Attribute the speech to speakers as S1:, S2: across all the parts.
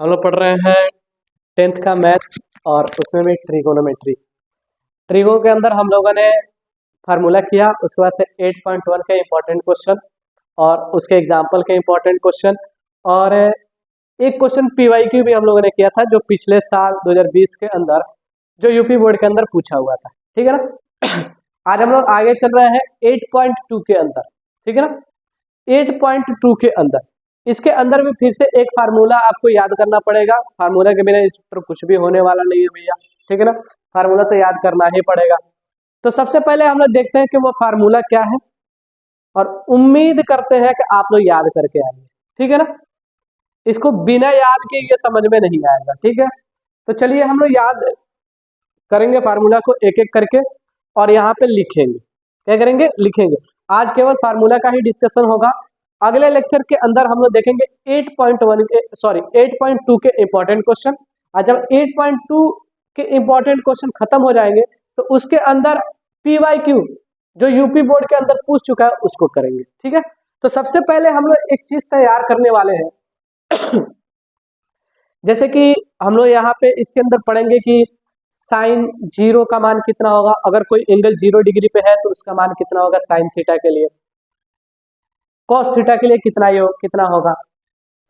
S1: हम लोग पढ़ रहे हैं 10th का मैथ और उसमें भी ट्रिगोनोमेट्री। ट्रिगो के अंदर हम लोगों ने फार्मूला किया, उसके बाद से 8.1 के इम्पोर्टेंट क्वेश्चन और उसके एग्जाम्पल के इम्पोर्टेंट क्वेश्चन और एक क्वेश्चन PYQ भी हम लोगों ने किया था जो पिछले साल 2020 के अंदर जो यूपी बोर्ड के अंदर पूछा हुआ था। ठीक है ना। आज हम लोग आगे चल रहे हैं 8.2 के अंदर। ठीक है ना। 8.2 के अंदर इसके अंदर भी फिर से एक फार्मूला आपको याद करना पड़ेगा। फार्मूला के बिना इस पर कुछ भी होने वाला नहीं है भैया। ठीक है ना। फार्मूला तो याद करना ही पड़ेगा। तो सबसे पहले हम लोग देखते हैं कि वो फार्मूला क्या है और उम्मीद करते हैं कि आप लोग याद करके आएंगे। ठीक है ना। इसको बिना याद के ये समझ में नहीं आएगा। ठीक है। तो चलिए हम लोग याद करेंगे फार्मूला को एक एक करके और यहाँ पे लिखेंगे। क्या करेंगे? लिखेंगे। आज केवल फार्मूला का ही डिस्कशन होगा। अगले लेक्चर के अंदर हम लोग देखेंगे 8.2 के इंपॉर्टेंट क्वेश्चन। आज जब 8.2 के इंपॉर्टेंट क्वेश्चन खत्म हो जाएंगे तो उसके अंदर PYQ जो यूपी बोर्ड के अंदर पूछ चुका है उसको करेंगे। ठीक है। तो सबसे पहले हम लोग एक चीज तैयार करने वाले हैं। जैसे कि हम लोग यहाँ पे इसके अंदर पढ़ेंगे कि साइन 0 का मान कितना होगा। अगर कोई एंगल 0 डिग्री पे है तो उसका मान कितना होगा साइन थीटा के लिए। कॉस थीटा के लिए कितना होगा।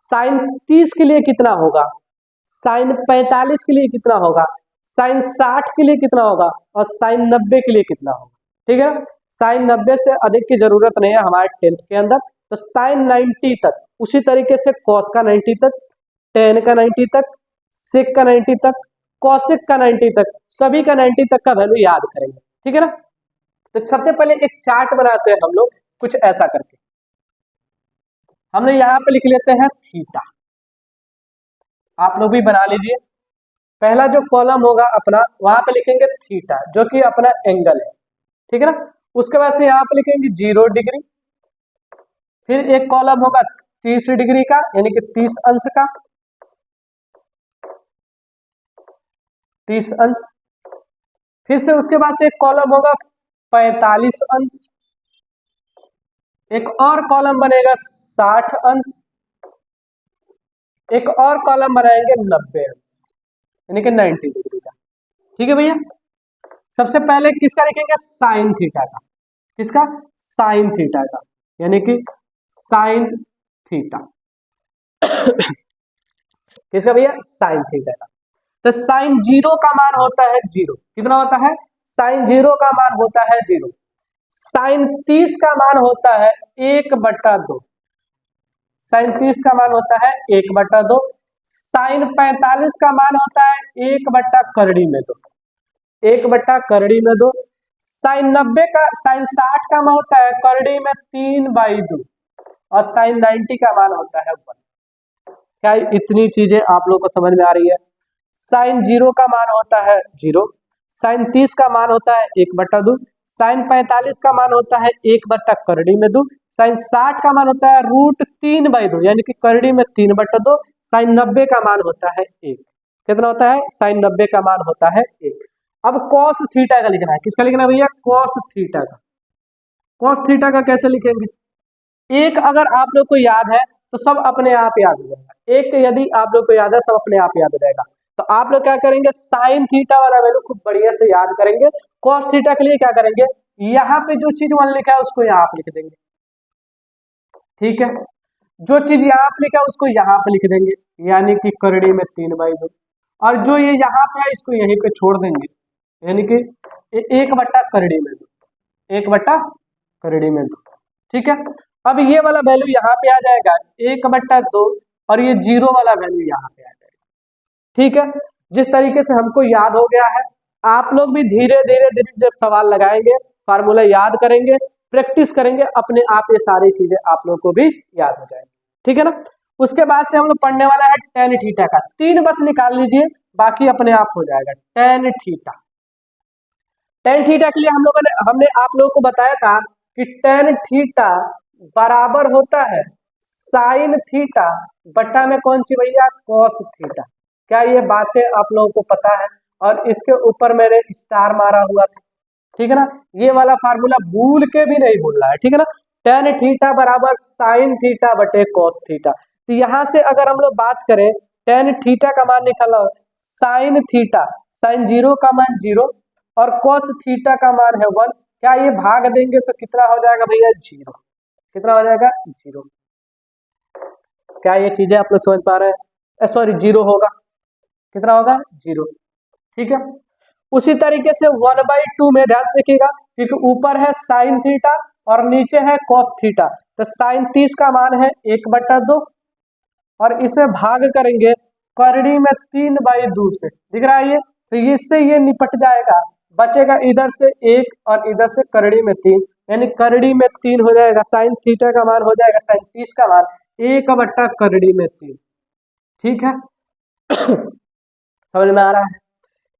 S1: साइन 30 के लिए कितना होगा। साइन 45 के लिए कितना होगा। साइन 60 के लिए कितना होगा और साइन 90 के लिए कितना होगा। ठीक है। साइन 90 से अधिक की जरूरत नहीं है हमारे 10th के अंदर। तो साइन 90 तक, उसी तरीके से कॉस का 90 तक, टेन का 90 तक, सेक का 90 तक, कॉसेक का 90 तक, सभी का 90 तक का वैल्यू याद करेंगे। ठीक है ना। तो सबसे पहले एक चार्ट बनाते हैं हम लोग कुछ ऐसा करके। हम लोग यहाँ पे लिख लेते हैं थीटा। आप लोग भी बना लीजिए। पहला जो कॉलम होगा अपना वहां पे लिखेंगे थीटा जो कि अपना एंगल है। ठीक है ना। उसके बाद से यहाँ पे लिखेंगे 0 डिग्री। फिर एक कॉलम होगा 30 डिग्री का यानी कि 30 अंश का, 30 अंश। फिर से उसके बाद से एक कॉलम होगा 45 अंश। एक और कॉलम बनेगा 60 अंश। एक और कॉलम बनाएंगे 90 अंश यानी कि 90 डिग्री का। ठीक है भैया। सबसे पहले किसका लिखेंगे? साइन थीटा का। किसका? साइन थीटा का यानी कि साइन थीटा। किसका भैया? साइन थीटा का। तो साइन 0 का मान होता है 0। कितना होता है? साइन 0 का मान होता है 0। साइन 30 का मान होता है 1/2। साइन 30 का मान होता है 1/2। साइन 45 का मान होता है 1/√2। 1/√2। साइन 90 का, साइन 60 का मान होता है करड़ी में 3/2 और साइन 90 का मान होता है 1। क्या इतनी चीजें आप लोगों को समझ में आ रही है? साइन 0 का मान होता है 0। साइन 30 का मान होता है 1/2। साइन 45 का मान होता है 1/2। साइन 60 का मान होता है √3/2 यानी कि करड़ी में 3/2। साइन 90 का मान होता है 1। कितना होता है? साइन 90 का मान होता है 1। अब कॉस थीटा का लिखना है। किसका लिखना है भैया? कॉस थीटा का। कॉस थीटा का कैसे लिखेंगे? एक अगर आप लोग को याद है तो सब अपने आप याद हो जाएगा। एक यदि आप लोग को याद है सब अपने आप याद हो जाएगा। तो आप लोग क्या करेंगे? साइन थीटा वाला वैल्यू खूब बढ़िया से याद करेंगे। कॉस थीटा के लिए क्या करेंगे? यहाँ पे जो चीज वन लिखा है उसको यहाँ पे लिख देंगे। ठीक है। जो चीज यहाँ पे लिखा है उसको यहाँ पे लिख देंगे यानी कि करड़ी में 3/2 और जो ये यहाँ पे है इसको यहीं पे छोड़ देंगे यानी कि 1/2। 1/2। ठीक है। अब ये वाला वैल्यू यहाँ पे आ जाएगा 1/2 और ये 0 वाला वैल्यू यहाँ पे आ जाएगा। ठीक है। जिस तरीके से हमको याद हो गया है आप लोग भी धीरे धीरे धीरे जब सवाल लगाएंगे, फार्मूला याद करेंगे, प्रैक्टिस करेंगे, अपने आप ये सारी चीजें आप लोग को भी याद हो जाएंगी। ठीक है ना। उसके बाद से हम लोग पढ़ने वाला है टेन थीटा का। 3 बस निकाल लीजिए बाकी अपने आप हो जाएगा। Tan theta. टेन थीटा के लिए हमने आप लोगों को बताया था कि टेन थीटा बराबर होता है साइन थीटा बटा में कौन सी भैया? Cos theta. क्या ये बातें आप लोगों को पता है? और इसके ऊपर मैंने स्टार मारा हुआ था। ठीक है ना। ये वाला फार्मूला भूल के भी नहीं भूलना है। ठीक है ना। टेन थीटा बराबर साइन थीटा बटे कॉस थीटा। तो यहाँ से अगर हम लोग बात करें टेन थीटा का मान निकाला, साइन थीटा, साइन 0 का मान 0 और कॉस थीटा का मान है 1, क्या ये भाग देंगे तो कितना हो जाएगा भैया 0, कितना हो जाएगा 0। क्या ये चीजें आप लोग समझ पा रहे हैं? सॉरी 0 होगा, कितना होगा 0, ठीक है। उसी तरीके से 1/2 में ध्यान रखिएगा क्योंकि ऊपर है साइन थीटा और नीचे है कॉस थीटा, तो साइन 30 का मान है 1/2 और इसमें भाग करेंगे करड़ी में 3/2 से, दिख रहा है ये, तो इससे ये निपट जाएगा, बचेगा इधर से 1 और इधर से करड़ी में 3, यानी करड़ी में 3 हो जाएगा, साइन थीटा का मान हो जाएगा साइन 30 का मान 1/करड़ी में 3, ठीक है। समझ में आ रहा है?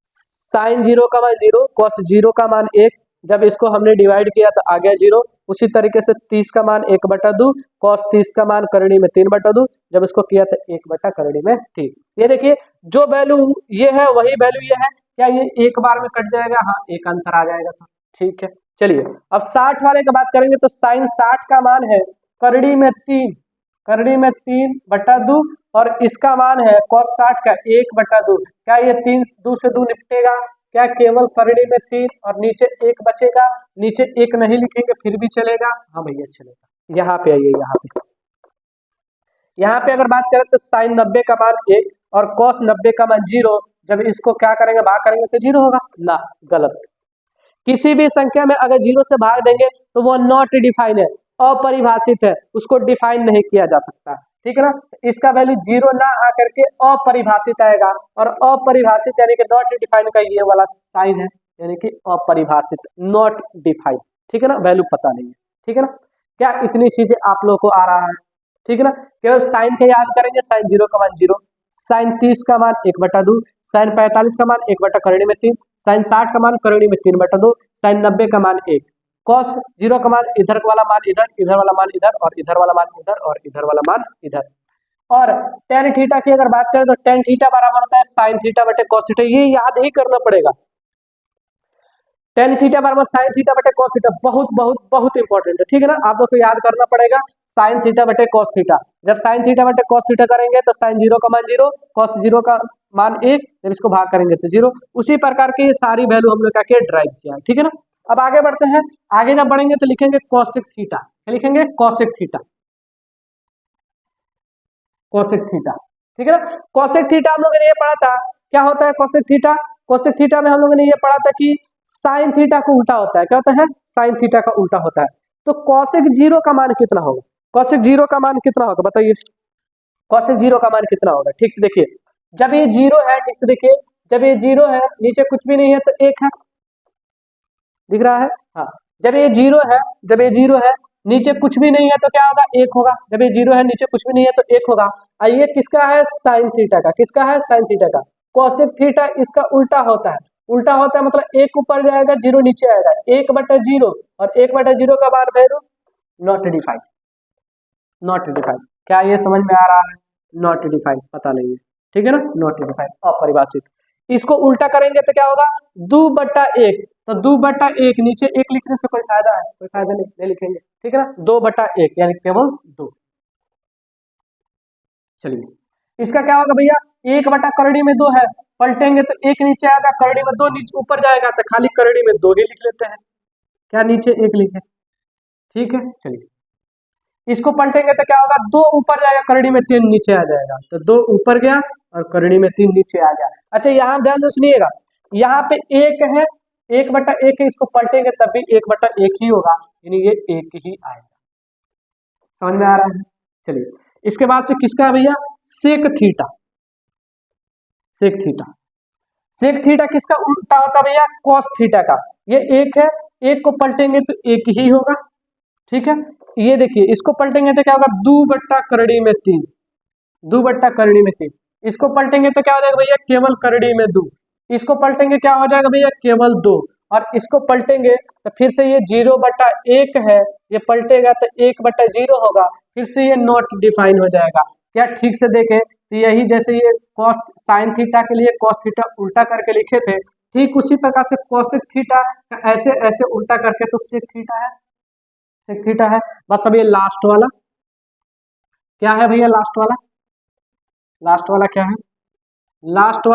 S1: साइन 0 का मान 0, कॉस 0 का मान 1, जब इसको हमने डिवाइड किया तो आ गया 0। उसी तरीके से 30 का मान 1/2, कॉस 30 का मान करड़ी में 3/2, जब इसको किया तो 1/करड़ी में 3। ये देखिए जो वैल्यू ये है वही वैल्यू ये है, क्या ये एक बार में कट जाएगा? हाँ, एक आंसर आ जाएगा सर, ठीक है। चलिए अब 60 वाले की बात करेंगे तो साइन 60 का मान है करड़ी में 3, करड़ी में 3/2 और इसका मान है cos 60 का 1/2। क्या ये 3 2 से 2 निपटेगा? क्या केवल करड़ी में 3 और नीचे 1 बचेगा? नीचे 1 नहीं लिखेंगे फिर भी चलेगा? हाँ भैया चलेगा। यहाँ पे आइए, यहाँ पे अगर बात करें तो साइन 90 का मान 1 और cos 90 का मान 0, जब इसको क्या करेंगे भाग करेंगे तो 0 होगा ना, गलत। किसी भी संख्या में अगर 0 से भाग देंगे तो वो नॉट डिफाइन है, अपरिभाषित है, उसको डिफाइन नहीं किया जा सकता, ठीक है ना। इसका वैल्यू 0 ना आकर के अपरिभाषित आएगा और अपरिभाषित यानी कि नॉट डिफाइन का ये वाला साइन है, यानी कि अपरिभाषित, नॉट डिफाइन, ठीक है ना, वैल्यू पता नहीं है, ठीक है ना। क्या इतनी चीजें आप लोगों को आ रहा है? ठीक है ना। केवल साइन के याद करेंगे, साइन 0 का मान 0, साइन 30 का मान 1/2, साइन 45 का मान 1/करड़ी में 3, साइन 60 का मान करड़ी में 3/2, साइन 90 का मान 1, कॉस 0 का मान इधर वाला मान इधर, इधर वाला मान इधर और इधर वाला मान इधर और इधर वाला मान इधर। और टेन थीटा की अगर बात करें तो टेन थीटा बराबर होता है साइन थीटा बटे कॉस थीटा, ये याद ही करना पड़ेगा। टेन थीटा बराबर साइन थीटा बटे कॉस थीटा, बहुत बहुत बहुत इंपॉर्टेंट है, ठीक है ना। आप लोग को याद करना पड़ेगा साइन थीटा बटे कॉस थीटा। जब साइन थीटा बटे कॉस थीटा करेंगे तो साइन 0 का मान 0, कॉस 0 का मान 1, जब इसको भाग करेंगे तो 0। उसी प्रकार की ये सारी वैल्यू हम लोग क्या किया, ड्राइव किया, ठीक है ना। अब आगे बढ़ते हैं, आगे जब बढ़ेंगे तो लिखेंगे कॉसेक थीटा, क्या लिखेंगे? कॉसेक थीटा, कॉसेक थीटा, ठीक है ना। कॉसेक थीटा हम लोगों ने ये पढ़ा था, क्या होता है कॉसेक थीटा? कॉसेक थीटा में हम लोगों ने ये पढ़ा था कि साइन थीटा का उल्टा होता है, क्या होता है? साइन थीटा का उल्टा होता है। तो कॉसेक 0 का मान कितना होगा? कॉसेक 0 का मान कितना होगा बताइए? कॉसेक 0 का मान कितना होगा? ठीक से देखिए, जब ये 0 है, ठीक से देखिए, जब ये 0 है, नीचे कुछ भी नहीं है तो 1 है, दिख रहा है? हाँ, जब ये 0 है, जब ये 0 है, नीचे कुछ भी नहीं है तो क्या होगा? 1 होगा। जब ये 0 है, नीचे कुछ भी नहीं है तो 1 होगा। और ये किसका है? साइन थीटा का। किसका है? साइन थीटा का। कॉसेक थीटा इसका उल्टा होता है, उल्टा होता है मतलब 1 ऊपर जाएगा 0 नीचे आएगा, 1/0 और 1/0 का मान value not defined, not defined. क्या ये समझ में आ रहा है? नॉट डिफाइंड पता नहीं है, ठीक है ना, नॉट डिफाइंड, अपरिभाषित। इसको उल्टा करेंगे तो क्या होगा? 2/1, तो 2/1, नीचे 1 लिखने से कोई फायदा है? कोई फायदा नहीं, नहीं लिखेंगे, ठीक है ना। 2/1 यानी केवल 2। चलिए, इसका क्या होगा भैया? 1/करड़ी में 2 है, पलटेंगे तो 1 नीचे आएगा, करड़ी में 2 नीचे ऊपर जाएगा तो खाली करड़ी में 2 ही लिख लेते हैं, क्या नीचे 1 लिखे, ठीक है। चलिए, इसको पलटेंगे तो क्या होगा? 2 ऊपर जाएगा, करड़ी में 3 नीचे आ जाएगा, तो 2 ऊपर गया और करड़ी में 3 नीचे आ गया। अच्छा, यहाँ ध्यान से सुनिएगा, यहाँ पे 1 है, 1/1 है, इसको पलटेंगे तब भी 1/1 ही होगा, यानी ये 1 ही आएगा। समझ में आ रहा है? चलिए, इसके बाद से किसका है भैया? Sec theta, sec theta, sec theta किसका उल्टा होता है भैया? कॉस थीटा का। ये 1 है, 1 को पलटेंगे तो 1 ही होगा, ठीक है। ये देखिए, इसको पलटेंगे तो क्या होगा? 2/करड़ी में 3, 2/करड़ी में 3। इसको पलटेंगे तो क्या हो जाएगा भैया? केवल करड़ी में 2। इसको पलटेंगे क्या हो जाएगा भैया? केवल 2। और इसको पलटेंगे तो फिर से ये 0/1 है, ये पलटेगा तो 1/0 होगा, फिर से ये नॉट डिफाइन हो जाएगा। क्या ठीक से देखें तो यही जैसे ये कॉस साइन थीटा के लिए कॉस थीटा उल्टा करके लिखे थे, ठीक उसी प्रकार से कॉसेक थीटा ऐसे ऐसे उल्टा करके तो सेक थीटा है, सेक थीटा है। बस अब ये लास्ट वाला क्या है भैया, लास्ट वाला क्या है, लास्ट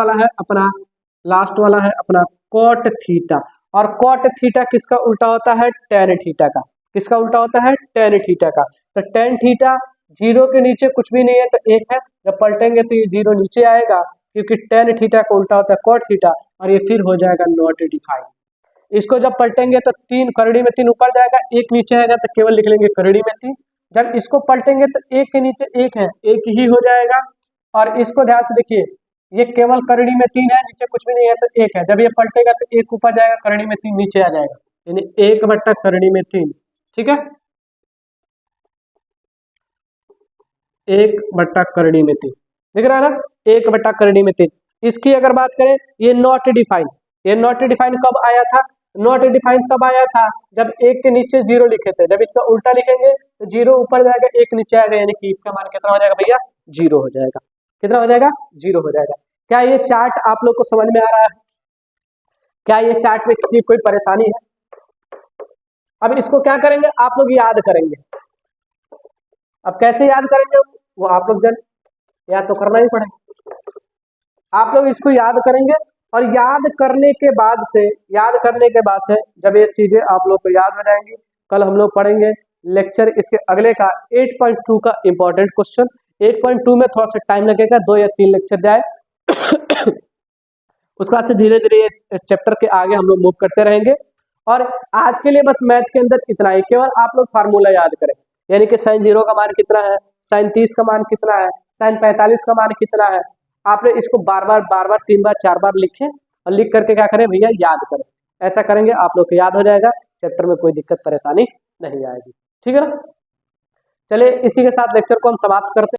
S1: वाला है अपना कॉट थीटा। और कॉट थीटा किसका उल्टा होता है, टेन थीटा का। किसका उल्टा होता है, टेन थीटा का। तो टेन थीटा जीरो के नीचे कुछ भी नहीं है तो एक है, जब पलटेंगे तो ये जीरो नीचे आएगा, क्योंकि टेन थीटा का उल्टा होता है कॉट थीटा, और ये फिर हो जाएगा नॉट डिफाइंड। इसको जब पलटेंगे तो तीन करड़ी में तीन ऊपर जाएगा, एक नीचे आएगा तो केवल लिख लेंगे करड़ी में तीन। जब इसको पलटेंगे तो एक के नीचे एक है, एक ही हो जाएगा। और इसको ध्यान से देखिए, ये केवल करड़ी में तीन है, नीचे कुछ भी नहीं है तो एक है। जब ये पलटेगा तो एक ऊपर जाएगा, करड़ी में तीन नीचे आ जाएगा, यानी एक बट्टा करड़ी में तीन। ठीक है, एक बट्टा करड़ी में तीन दिख रहा है ना, एक बट्टा करड़ी में तीन। इसकी अगर बात करें, ये नॉट डिफाइंड, ये नॉट डिफाइंड कब आया था, नॉट डिफाइंड तब आया था जब एक के नीचे जीरो लिखे थे। जब इसका उल्टा लिखेंगे तो जीरो ऊपर जाएगा, एक नीचे आएगा, यानी कि इसका मान कितना हो जाएगा भैया, जीरो हो जाएगा। कितना हो जाएगा, जीरो हो जाएगा। क्या ये चार्ट आप लोग को समझ में आ रहा है, क्या ये चार्ट में किसी कोई परेशानी है? अब इसको क्या करेंगे, आप लोग याद करेंगे। अब कैसे याद करेंगे वो आप लोग जन याद तो करना ही पड़ेगा। आप लोग इसको याद करेंगे, और याद करने के बाद से जब ये चीजें आप लोग को याद हो जाएंगी, कल हम लोग पढ़ेंगे लेक्चर इसके अगले का 8.2 का इंपॉर्टेंट क्वेश्चन। 8.2 में थोड़ा सा टाइम लगेगा, 2 या 3 लेक्चर जाए उसके बाद से धीरे धीरे ये चैप्टर के आगे हम लोग मूव करते रहेंगे। और आज के लिए बस मैथ के अंदर इतना ही, केवल आप लोग फार्मूला याद करें, यानी कि साइन 0 का मान कितना है, साइन 30 का मान कितना है, साइन 45 का मान कितना है। आपने इसको बार बार 3 बार 4 बार लिखें, और लिख करके क्या करें भैया, याद करें। ऐसा करेंगे आप लोग को याद हो जाएगा, चैप्टर में कोई दिक्कत परेशानी नहीं आएगी। ठीक है ना, चलिए इसी के साथ लेक्चर को हम समाप्त करते हैं।